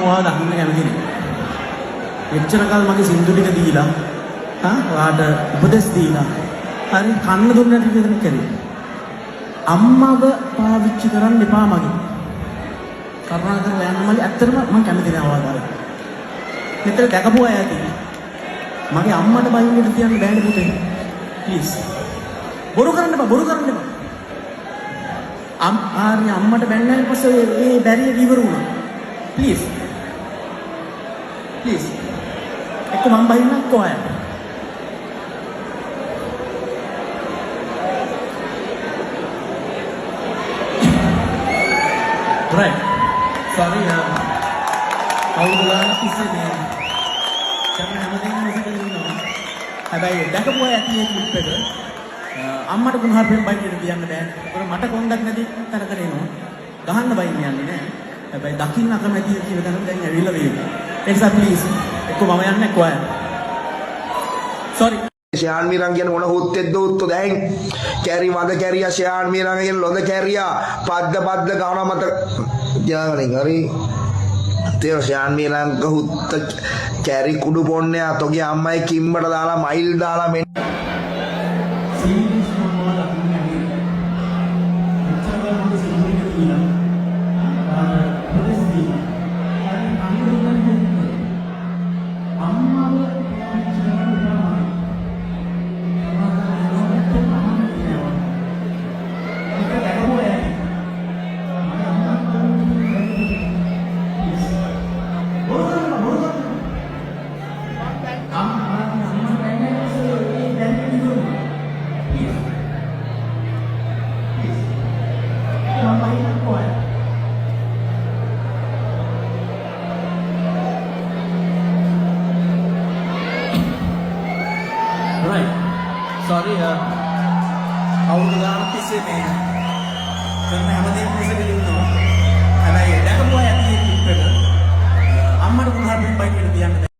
ඔයාලා දකින්න කැමති නේ. එච්චර කාල මගේ සින්දු ටික දීලා ඔයාට උපදෙස් දීලා හරි කන්න දුන්න ටික විතර කරේ. අම්මව පාවිච්චි කරන්න එපා මගේ. කරුණාකරලා යන්න මගේ ඇත්තටම මම කැමති නෑ ඔයාලා. මෙතන දැකපු අය ඇති. මගේ අම්මට බයින්නට තියන්න බෑනේ පුතේ. ප්ලීස්. බොරු කරන්න එපා බොරු කරන්න එපා. ආරි අම්මට බැන්නන් පස්සේ ඒ බැරිය ඉවර වුණා. ප්ලීස්. ප්ලීස්. එක්ක මම බයින්නත් ඔයා. Right. Sorry, අවුරුදු ගානක් තිස්සේ මේ කරන හැමදේම විසිකලා ඉන්නවා. හැබැයි දැකපු අය ඇති මේ ක්ලිප් එක අම්මට කුණහරුපෙන් බයින්නට කියන්න බෑ. ඒකට මට කොන්දක් නැති තැනකට එනවා. ගහන්න බයින්න යන්නේ නෑ. හැබැයි දකින්න අකමැති කියන තැනට දැන් ඇවිල්ලා වෙන්නේ. ඒ නිසා ප්ලීස් එක්ක මම යන්නේ එක්ක ඔයා. Sorry. ශයාන් මීරන් මොන හොත්තෙද්ද උත්තෝ දැන් කැරි වද කැරියා ශයාන් මීරන් කියන ලොද කැරියා පද්ද ගාන මත යාගලින් හරි තේ ශයාන් මීරන් ගහුත්ත කැරි කුඩු පොන්නේ අතෝගේ අම්මයි කිම්බට දාලා මයිල් දාලා මෙන්න Right. Sorry, අවුරුදු ගානක් තිස්සේ මේ කරන හැමදේම විසිකලා ඉන්නවා. හැබැයි දැකපු අය ඇති මේ ක්ලිප් එක අම්මට කුණහරුපෙන් බයින්නට කියන්න